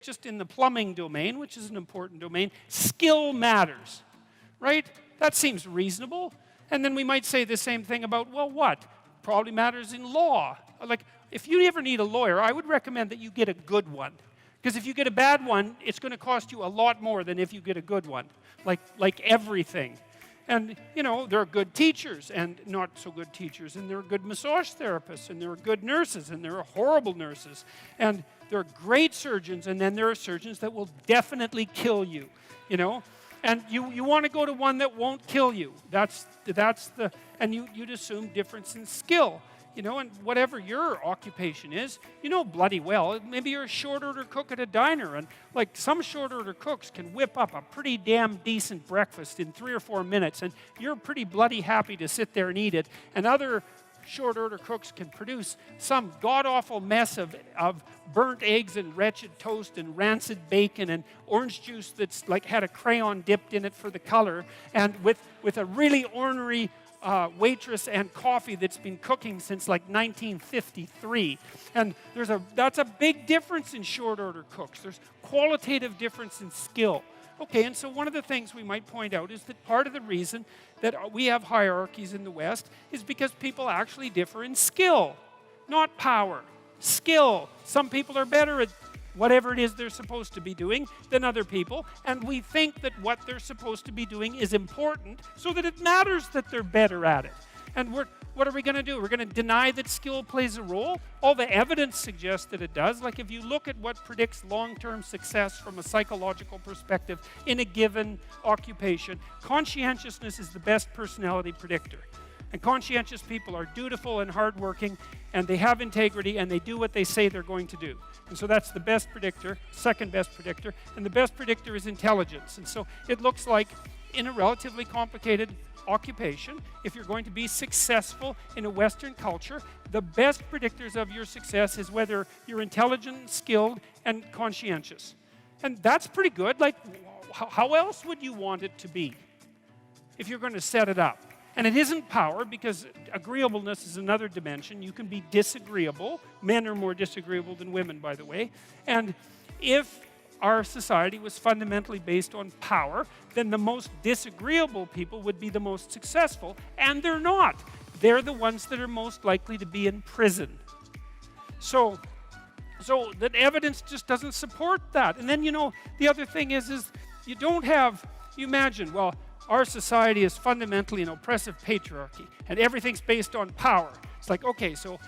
just in the plumbing domain, which is an important domain, skill matters, right? That seems reasonable. And then we might say the same thing about, well, what? Probably matters in law. Like, if you ever need a lawyer, I would recommend that you get a good one. Because if you get a bad one, it's going to cost you a lot more than if you get a good one, like everything. And, you know, there are good teachers and not so good teachers, and there are good massage therapists, and there are good nurses, and there are horrible nurses, and there are great surgeons, and then there are surgeons that will definitely kill you, you know. And you want to go to one that won't kill you. And you'd assume difference in skill. You know, and whatever your occupation is, you know bloody well, maybe you're a short order cook at a diner, and like some short order cooks can whip up a pretty damn decent breakfast in 3 or 4 minutes, and you're pretty bloody happy to sit there and eat it, and other short order cooks can produce some god-awful mess of burnt eggs and wretched toast and rancid bacon and orange juice that's like had a crayon dipped in it for the color, and with a really ornery waitress and coffee that's been cooking since like 1953. And that's a big difference in short order cooks. There's qualitative difference in skill. Okay, and so one of the things we might point out is that part of the reason that we have hierarchies in the West is because people actually differ in skill, not power. Skill. Some people are better at whatever it is they're supposed to be doing than other people, and we think that what they're supposed to be doing is important so that it matters that they're better at it. And what are we going to do? We're going to deny that skill plays a role? All the evidence suggests that it does. Like if you look at what predicts long-term success from a psychological perspective in a given occupation, conscientiousness is the best personality predictor. And conscientious people are dutiful and hardworking, and they have integrity, and they do what they say they're going to do. And so that's the best predictor, second best predictor, and the best predictor is intelligence. And so it looks like in a relatively complicated occupation, if you're going to be successful in a Western culture, the best predictors of your success is whether you're intelligent, skilled, and conscientious. And that's pretty good. Like, how else would you want it to be if you're going to set it up? And it isn't power, because agreeableness is another dimension. You can be disagreeable. Men are more disagreeable than women, by the way. And if our society was fundamentally based on power, then the most disagreeable people would be the most successful. And they're not. They're the ones that are most likely to be in prison. So the evidence just doesn't support that. And then, you know, the other thing is you don't have, you imagine, well, our society is fundamentally an oppressive patriarchy, and everything's based on power. It's like, okay, so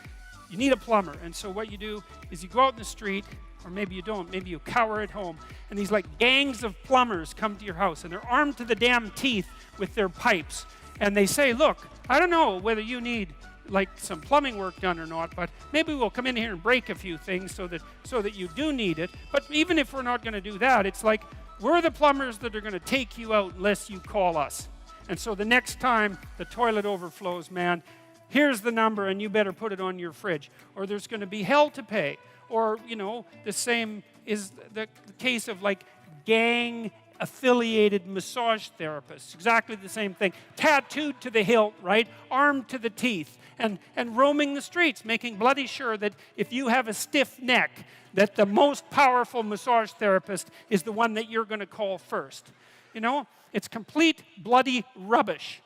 you need a plumber, and so what you do is you go out in the street, or maybe you don't, maybe you cower at home, and these like gangs of plumbers come to your house, and they're armed to the damn teeth with their pipes, and they say, look, I don't know whether you need like some plumbing work done or not, but maybe we'll come in here and break a few things so that you do need it. But even if we're not going to do that, it's like, we're the plumbers that are going to take you out unless you call us. And so the next time the toilet overflows, man, here's the number and you better put it on your fridge. Or there's going to be hell to pay. Or, you know, the same is the case of like gang-affiliated massage therapists. Exactly the same thing. Tattooed to the hilt, right? Armed to the teeth. And roaming the streets, making bloody sure that if you have a stiff neck, that the most powerful massage therapist is the one that you're going to call first. You know, it's complete bloody rubbish.